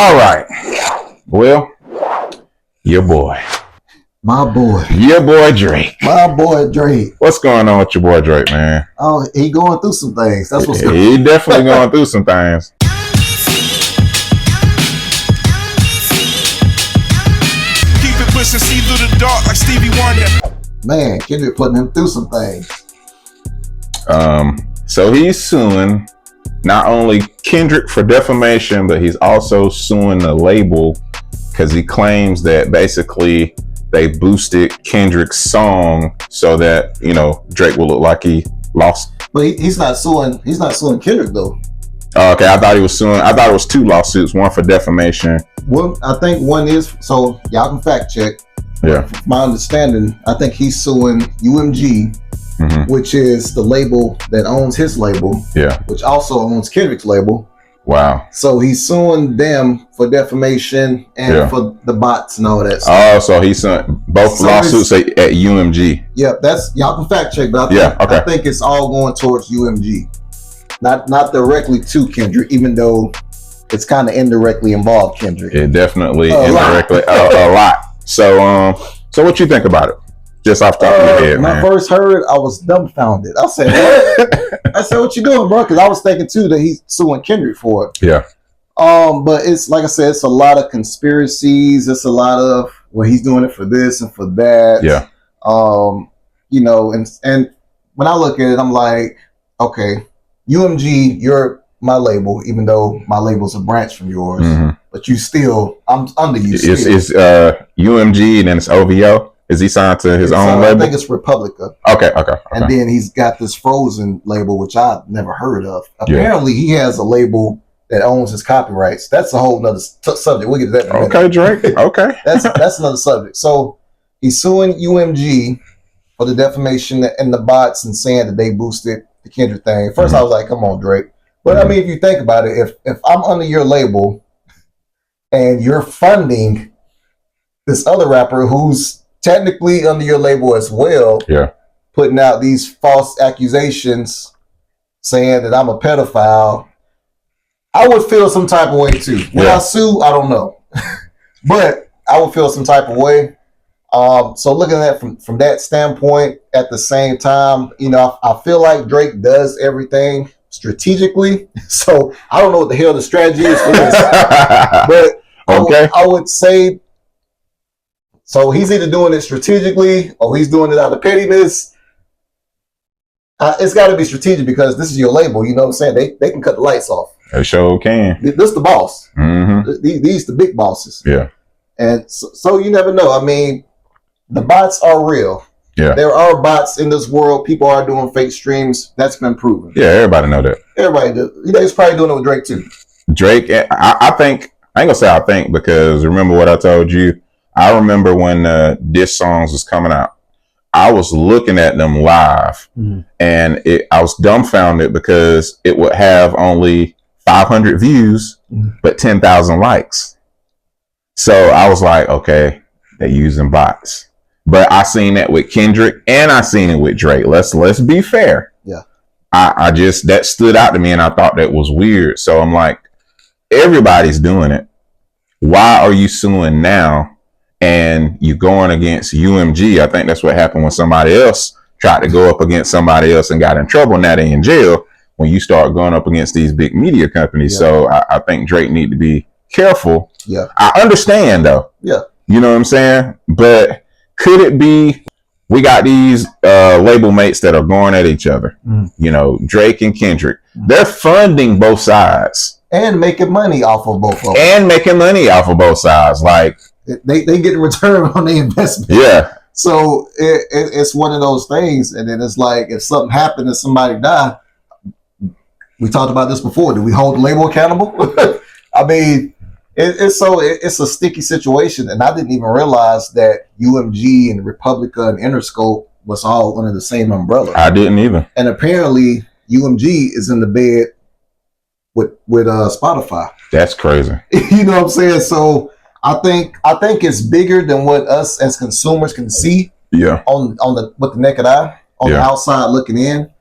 All right. Well, your boy. My boy. Your boy Drake. My boy Drake. What's going on with your boy Drake, man? Oh, he going through some things. That's what's going on. He definitely going through some things. Keep it pushing, see through the dark like Stevie Wonder. Man, Kendrick putting him through some things. So he's suing not only Kendrick for defamation, but he's also suing the label because he claims that basically they boosted Kendrick's song so that, you know, Drake will look like he lost. But he's not suing Kendrick though. Okay, I thought it was two lawsuits, one for defamation. Well, I think one is, so y'all can fact check. Yeah. From my understanding, I think he's suing UMG, which is the label that owns his label. Yeah. Which also owns Kendrick's label. Wow. So he's suing them for defamation and for the bots and all that stuff. Oh, so he's suing both lawsuits at UMG. Yeah, that's, y'all can fact check, but I think it's all going towards UMG. Not directly to Kendrick, even though it's kind of indirectly involved Kendrick. It definitely indirectly a lot. So what you think about it? Just off the top of your head, when I first heard, I was dumbfounded. I said, what? I said, what you doing, bro? Because I was thinking too that he's suing Kendrick for it. Yeah. But it's like I said, it's a lot of conspiracies. It's a lot of, well, he's doing it for this and for that. Yeah. You know, and when I look at it, I'm like, okay, UMG, you're my label, even though my label's a branch from yours, but you still, I'm under you. It's UMG and then it's OVO. Is he signed to his own label? I think it's Republica. Okay. And then he's got this Frozen label, which I've never heard of. Apparently, he has a label that owns his copyrights. That's a whole nother subject. We'll get to that in a minute. Okay, Drake. Okay. That's another subject. So he's suing UMG for the defamation and the bots and saying that they boosted the Kendrick thing. First, I was like, come on, Drake. But I mean, if you think about it, if I'm under your label and you're funding this other rapper who's technically under your label as well, putting out these false accusations saying that I'm a pedophile, I would feel some type of way too. When I sue, I don't know. But I would feel some type of way. So looking at it from that standpoint, at the same time, you know, I feel like Drake does everything strategically. So I don't know what the hell the strategy is for this. But I would say, so he's either doing it strategically or he's doing it out of pettiness. It's got to be strategic because this is your label. You know what I'm saying? They can cut the lights off. They sure can. This the boss. These the big bosses. Yeah. And so you never know. I mean, the bots are real. Yeah. There are bots in this world. People are doing fake streams. That's been proven. Yeah, everybody know that. Everybody do. He's probably doing it with Drake too. Drake, I think, I ain't gonna say I think, because remember what I told you? I remember when diss songs was coming out, I was looking at them live and I was dumbfounded because it would have only 500 views, but 10,000 likes. So I was like, okay, they're using bots. But I seen that with Kendrick and I seen it with Drake. Let's be fair. Yeah. I just, that stood out to me and I thought that was weird. So I'm like, everybody's doing it. Why are you suing now? And you going against UMG. I think that's what happened when somebody else tried to go up against somebody else and got in trouble. Now they in jail when you start going up against these big media companies. Yeah. So I think Drake need to be careful. Yeah. I understand though. Yeah. You know what I'm saying? But could it be we got these label mates that are going at each other? You know, Drake and Kendrick. They're funding both sides. And making money off of both of them. And making money off of both sides. Like, they get a return on the investment. Yeah. So it's one of those things. And then it's like, if something happened and somebody died, we talked about this before. Do we hold the label accountable? I mean, it's a sticky situation. And I didn't even realize that UMG and Republica and Interscope was all under the same umbrella. I didn't either. And apparently UMG is in the bed with Spotify. That's crazy. You know what I'm saying? So I think it's bigger than what us as consumers can see. Yeah. On the with the naked eye, on the outside looking in.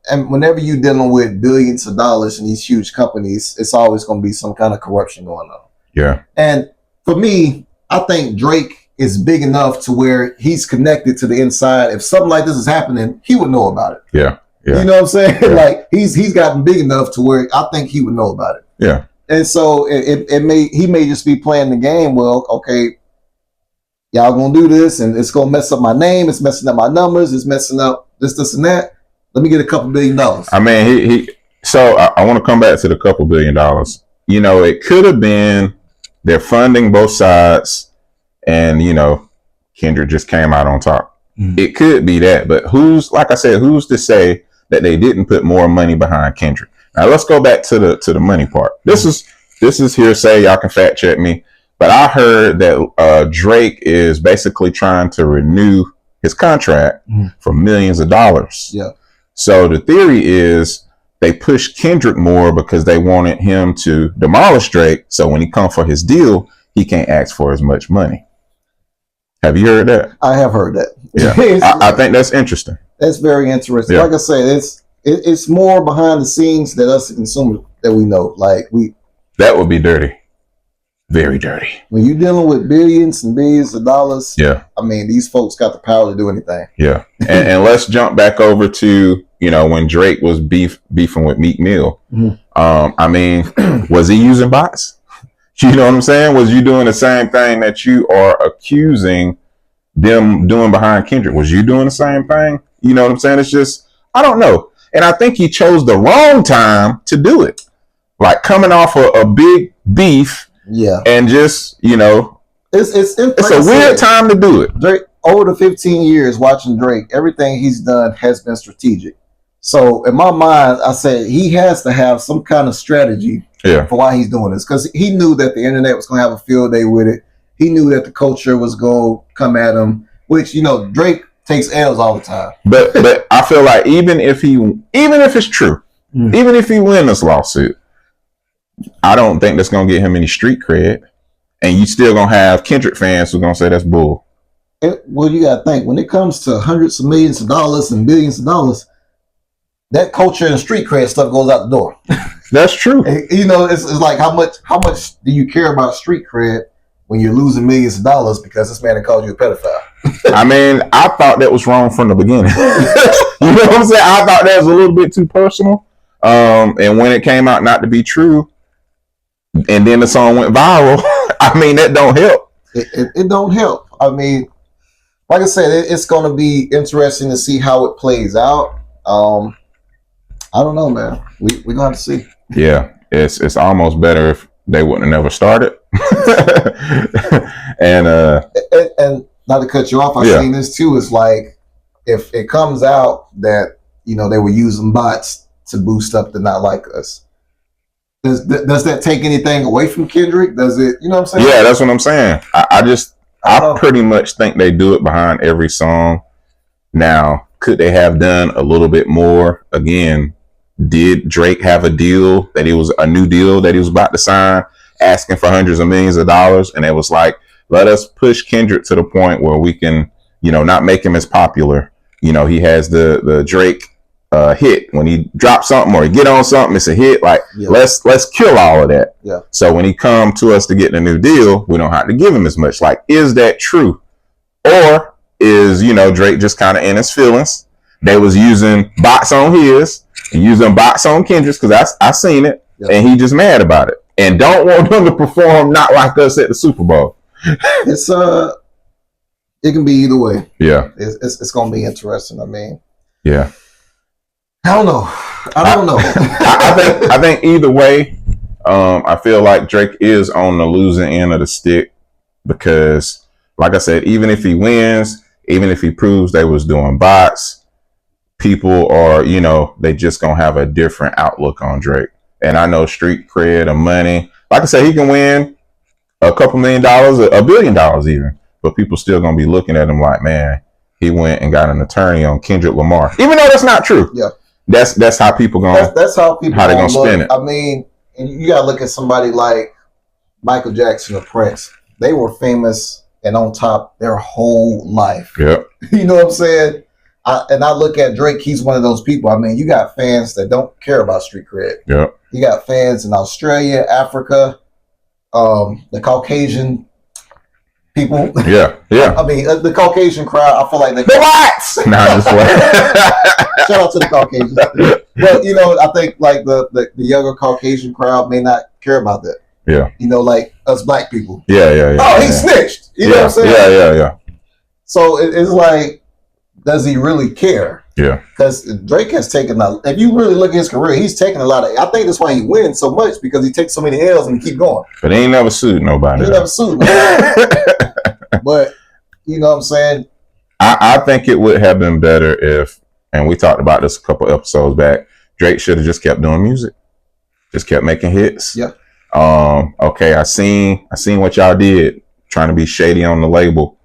and whenever you're dealing with billions of dollars in these huge companies, it's always going to be some kind of corruption going on. Yeah. And for me, I think Drake is big enough to where he's connected to the inside. If something like this is happening, he would know about it. Yeah. Yeah. You know what I'm saying? Yeah. Like he's gotten big enough to where I think he would know about it. Yeah. And so he may just be playing the game. Well, okay, y'all gonna do this, and it's gonna mess up my name. It's messing up my numbers. It's messing up this, and that. Let me get a couple $1 billion. I mean, So I want to come back to the couple $1 billion. You know, it could have been they're funding both sides, and you know, Kendrick just came out on top. Mm-hmm. It could be that, but who's to say that they didn't put more money behind Kendrick? Now let's go back to the money part. This is hearsay. Y'all can fact check me, but I heard that Drake is basically trying to renew his contract for millions of dollars. Yeah. So the theory is they pushed Kendrick more because they wanted him to demolish Drake. So when he comes for his deal, he can't ask for as much money. Have you heard that? I have heard that. Yeah, I think that's interesting. That's very interesting. Yeah. Like I said, it's more behind the scenes that us consumers that we know. Like that would be dirty, very dirty. When you're dealing with billions and billions of dollars, yeah. I mean, these folks got the power to do anything. Yeah, and let's jump back over to when Drake was beefing with Meek Mill. Mm-hmm. I mean, was he using bots? You know what I'm saying? Was you doing the same thing that you are accusing them doing behind Kendrick? Was you doing the same thing? You know what I'm saying? It's just, I don't know. And I think he chose the wrong time to do it. Like coming off a big beef. Yeah. And just, it's a weird time to do it. Drake, over the 15 years watching Drake, everything he's done has been strategic. So in my mind, I said he has to have some kind of strategy for why he's doing this. Because he knew that the internet was going to have a field day with it. He knew that the culture was going to come at him, which, Drake takes L's all the time. But I feel like even if it's true, even if he wins this lawsuit, I don't think that's going to get him any street cred. And you still going to have Kendrick fans who are going to say that's bull. Well, you got to think, when it comes to hundreds of millions of dollars and billions of dollars, that culture and street cred stuff goes out the door. That's true. It's like how much do you care about street cred when you're losing millions of dollars because this man called you a pedophile? I mean, I thought that was wrong from the beginning. You know what I'm saying? I thought that was a little bit too personal. And when it came out not to be true, and then the song went viral, I mean, that don't help. It don't help. I mean, like I said, it's going to be interesting to see how it plays out. I don't know, man. We're going to have to see. Yeah, it's almost better if they wouldn't have never started. and not to cut you off, I've seen this too. It's like if it comes out that they were using bots to boost up the Not Like Us. Does that take anything away from Kendrick? Does it? You know what I'm saying? Yeah, that's what I'm saying. I pretty much think they do it behind every song. Now, could they have done a little bit more? Again, did Drake have a new deal that he was about to sign, asking for hundreds of millions of dollars? And it was like, let us push Kendrick to the point where we can, not make him as popular. He has the Drake hit when he drops something or he get on something, it's a hit. Like let's kill all of that. Yeah. So when he come to us to get a new deal, we don't have to give him as much. Like, is that true? Or is Drake just kind of in his feelings? They was using bots on his and using bots on Kendrick's because I seen it, and he just mad about it and don't want them to perform Not Like Us at the Super Bowl. It's it can be either way. Yeah, it's gonna be interesting. I mean, yeah. I don't know. I think either way, I feel like Drake is on the losing end of the stick because, like I said, even if he wins, even if he proves they was doing bots, people are, they just gonna have a different outlook on Drake. And I know street cred and money. Like I said, he can win a couple $1 million, $1 billion even, but people still gonna be looking at him like, man, he went and got an attorney on Kendrick Lamar, even though that's not true. Yeah. That's how people going. That's how people. How they gonna spin it? I mean, and you gotta look at somebody like Michael Jackson or Prince. They were famous and on top their whole life. Yeah. You know what I'm saying? I look at Drake, he's one of those people. I mean, you got fans that don't care about street cred. Yeah. You got fans in Australia, Africa, the Caucasian people. Yeah. Yeah. I mean, the Caucasian crowd, I feel like The whites! Nah, just like... shout out to the Caucasians. But, you know, I think like the younger Caucasian crowd may not care about that. Yeah. You know, like us black people. Yeah. Oh, he snitched. You know what I'm saying? Yeah. So it's like, does he really care? Yeah. Because Drake has taken if you really look at his career, he's taken a lot of. I think that's why he wins so much, because he takes so many L's and he keep going. But he ain't never sued nobody. He never sued nobody. But you know what I'm saying? I think it would have been better if, and we talked about this a couple episodes back, Drake should have just kept doing music, just kept making hits. Yeah. Okay, I seen what y'all did, trying to be shady on the label.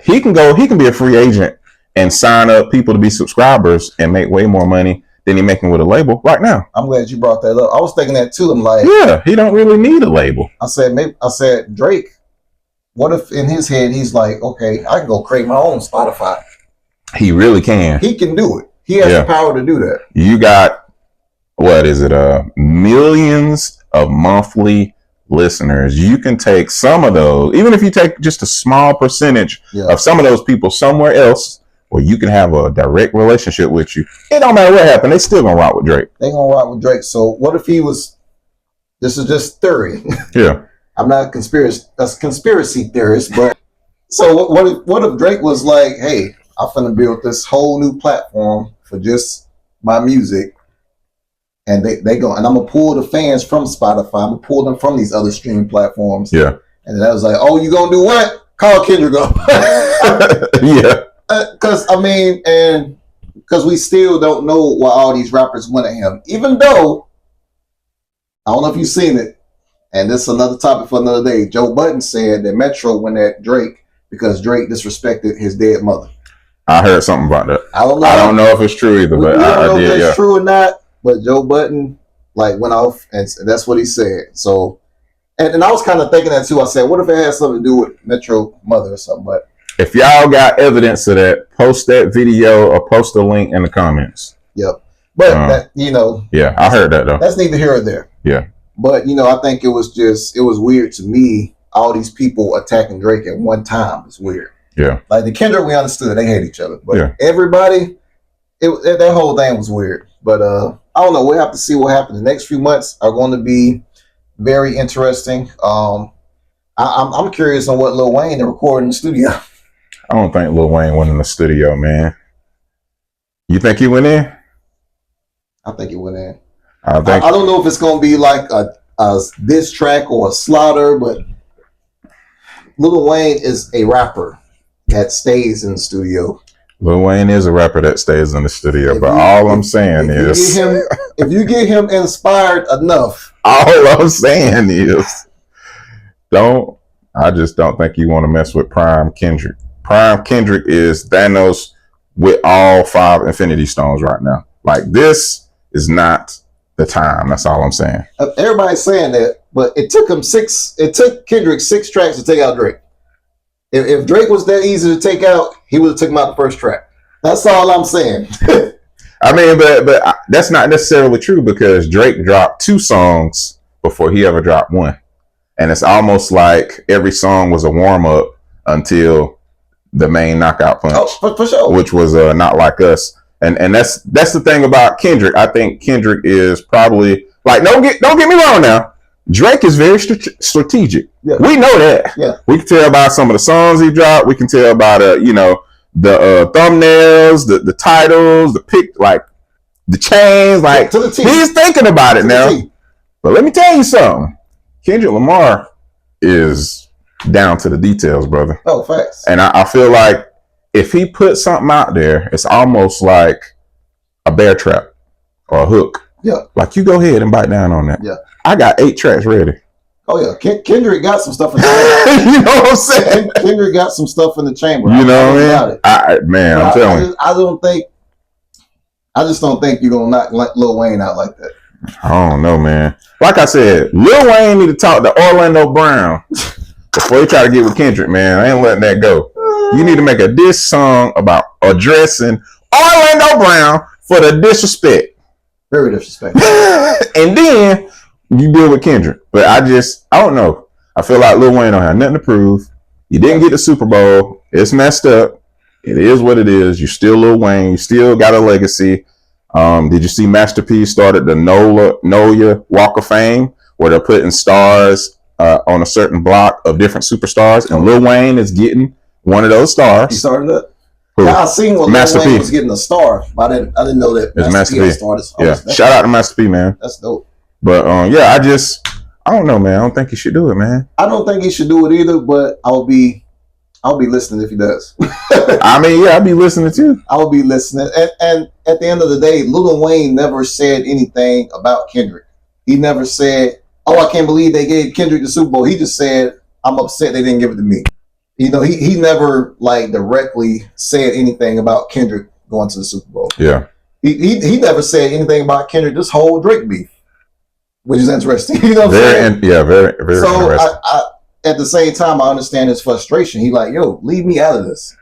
He can be a free agent and sign up people to be subscribers and make way more money than he making with a label right now. I'm glad you brought that up. I was thinking that too. I'm like, yeah, he don't really need a label. I said, Drake, what if in his head he's like, okay, I can go create my own Spotify. He really can. He can do it. He has the power to do that. You got, what is it? Millions of monthly listeners. You can take some of those, even if you take just a small percentage of some of those people somewhere else, where you can have a direct relationship with you. It don't matter what happened. They still gonna rock with Drake. They gonna rock with Drake. So what if he was, this is just theory. Yeah. I'm not a conspiracy theorist, but so what if Drake was like, hey, I'm finna build this whole new platform for just my music, and they go, and I'm gonna pull the fans from Spotify, I'm gonna pull them from these other streaming platforms. Yeah. And then I was like, oh, you gonna do what? Call Kendrick up. Yeah. Because because we still don't know why all these rappers went at him, even though I don't know if you've seen it, and this is another topic for another day. Joe Budden said that Metro went at Drake because Drake disrespected his dead mother. I heard something about that. I don't know if it's true either, but I don't know did. if it's true or not. But Joe Budden went off, and that's what he said. So, and I was kind of thinking that too. I said, what if it had something to do with Metro mother or something? But if y'all got evidence of that, post that video or post a link in the comments. Yep. But yeah, I heard that though. That's neither here or there. Yeah. But I think it was weird to me. All these people attacking Drake at one time is weird. Yeah. Like the Kendrick, we understood they hate each other, but everybody, that whole thing was weird. But I don't know. We'll have to see what happens. The next few months are going to be very interesting. I'm curious on what Lil Wayne to record in the studio. I don't think Lil Wayne went in the studio, man. You think he went in? I think he went in. I don't know if it's going to be like a diss track or a slaughter, but Lil Wayne is a rapper that stays in the studio. Lil Wayne is a rapper that stays in the studio, but all I'm saying is, if you get him inspired enough, all I'm saying is, I just don't think you want to mess with Prime Kendrick. Prime Kendrick is Thanos with all 5 Infinity Stones right now. Like, this is not the time. That's all I'm saying. Everybody's saying that, but it took Kendrick 6 tracks to take out Drake. If Drake was that easy to take out, he would have took him out the first track. That's all I'm saying. I mean, but that's not necessarily true, because Drake dropped 2 songs before he ever dropped one. And it's almost like every song was a warm-up until the main knockout punch. Oh, for sure. Which was Not Like Us. And that's the thing about Kendrick. I think Kendrick is probably, like, don't get me wrong now. Drake is very strategic. Yeah. We know that. Yeah. We can tell by some of the songs he dropped. We can tell by the thumbnails, the titles, the pick, like the chains. Like, he's thinking about it now. But let me tell you something. Kendrick Lamar is down to the details, brother. Oh, facts. And I feel like if he puts something out there, it's almost like a bear trap or a hook. Yeah. Like, you go ahead and bite down on that. Yeah. I got 8 tracks ready. Oh, yeah. Kendrick got some stuff in the chamber. You know what I'm saying? Kendrick got some stuff in the chamber. You know what I mean? I'm telling you. I just don't think you're going to knock Lil Wayne out like that. I don't know, man. Like I said, Lil Wayne need to talk to Orlando Brown before he try to get with Kendrick, man. I ain't letting that go. You need to make a diss song about addressing Orlando Brown for the disrespect. Very disrespectful. And then you deal with Kendrick. But I don't know. I feel like Lil Wayne don't have nothing to prove. You didn't get the Super Bowl. It's messed up. It is what it is. You're still Lil Wayne. You still got a legacy. Did you see Master P started the NOLA Walk of Fame, where they're putting stars on a certain block of different superstars, and Lil Wayne is getting one of those stars. He started that? Who? Yeah, I seen what Master Lil Wayne P was getting a star, but I didn't know that Master P started. Yeah, shout out to Master P, man. That's dope. But yeah, I don't know, man. I don't think he should do it, man. I don't think he should do it either, but I'll be listening if he does. I mean, yeah, I'll be listening too. I'll be listening. And at the end of the day, Lil Wayne never said anything about Kendrick. He never said, "Oh, I can't believe they gave Kendrick the Super Bowl." He just said, "I'm upset they didn't give it to me." You know, he never like directly said anything about Kendrick going to the Super Bowl. Yeah. He never said anything about Kendrick, this whole Drake beef, which is interesting. You know what I'm saying? Very, very so interesting. I at the same time, I understand his frustration. He like, yo, leave me out of this.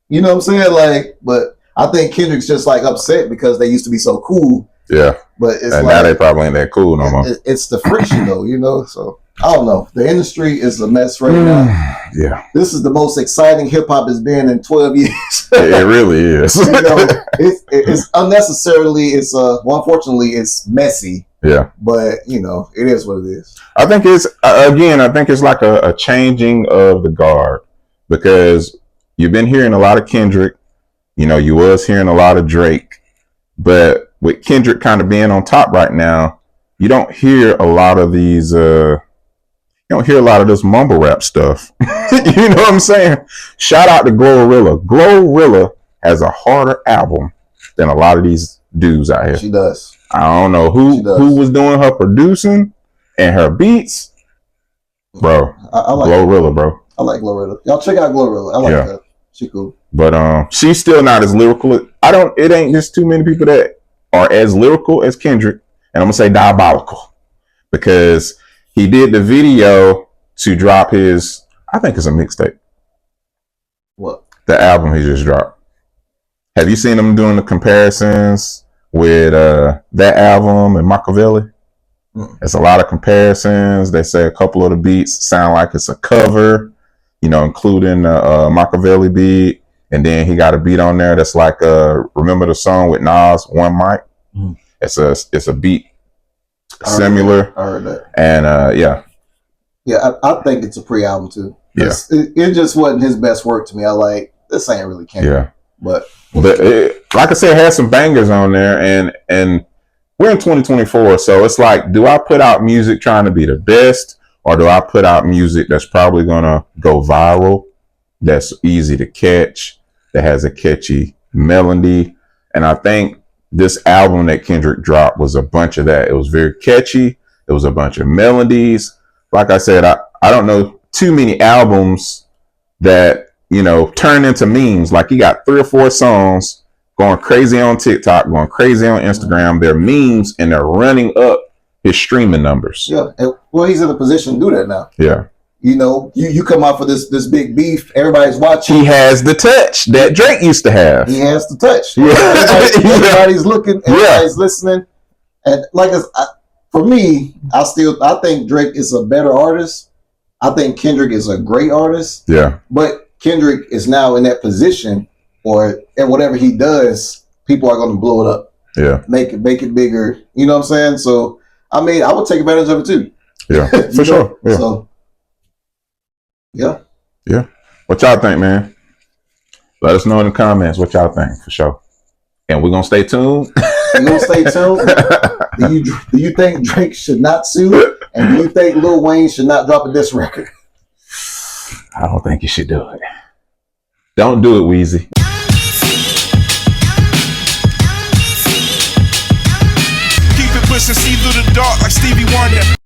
You know what I'm saying? Like, but I think Kendrick's just like upset because they used to be so cool. Yeah. But it's and like, now they probably ain't that cool no more. It's the friction though, you know? So I don't know. The industry is a mess right now. Yeah. This is the most exciting hip hop has been in 12 years. It really is. You know, it's unnecessarily, unfortunately, it's messy. Yeah. But, you know, it is what it is. I think it's like a changing of the guard, because you've been hearing a lot of Kendrick, you know, you was hearing a lot of Drake, but with Kendrick kind of being on top right now, you don't hear a lot of these, you don't hear a lot of this mumble rap stuff. You know what I'm saying? Shout out to Glorilla. Glorilla has a harder album than a lot of these dudes out here. She does. I don't know who was doing her producing and her beats, bro. I like Glorilla, bro. I like Glorilla. Y'all check out Glorilla. I like her. She cool. But she's still not as lyrical. It ain't just too many people that are as lyrical as Kendrick, and I'm gonna say diabolical, because he did the video to drop his, I think it's a mixtape. What? The album he just dropped. Have you seen him doing the comparisons with that album and Machiavelli? It's a lot of comparisons. They say a couple of the beats sound like it's a cover, you know, including Machiavelli beat, and then he got a beat on there that's like remember the song with Nas, One Mic? It's a beat similar. I heard that. And yeah, I think it's a pre-album too. Yeah, it just wasn't his best work to me. I like, this ain't really Kendrick. Yeah, but like I said, it had some bangers on there, and we're in 2024, so it's like, do I put out music trying to be the best, or do I put out music that's probably gonna go viral, that's easy to catch, that has a catchy melody? And I think this album that Kendrick dropped was a bunch of that. It was very catchy. It was a bunch of melodies. Like I said, I don't know too many albums that, you know, turn into memes. Like, he got 3 or 4 songs going crazy on TikTok, going crazy on Instagram. They're memes, and they're running up his streaming numbers. Yeah, well, he's in a position to do that now. Yeah. You know, you come out for this big beef, everybody's watching. He has the touch that Drake used to have. He has the touch. Yeah. Everybody's looking, everybody's listening. And like, for me, I think Drake is a better artist. I think Kendrick is a great artist. Yeah. But Kendrick is now in that position, and whatever he does, people are going to blow it up. Yeah. Make it bigger. You know what I'm saying? So, I mean, I would take advantage of it too. Yeah, for sure. Yeah. So, yeah. Yeah. What y'all think, man? Let us know in the comments what y'all think, for sure. And we're going to stay tuned. We're going to stay tuned. Do you think Drake should not sue? And do you think Lil Wayne should not drop a diss record? I don't think you should do it. Don't do it, Weezy. Keep it pushing, see through the dark like Stevie Wonder.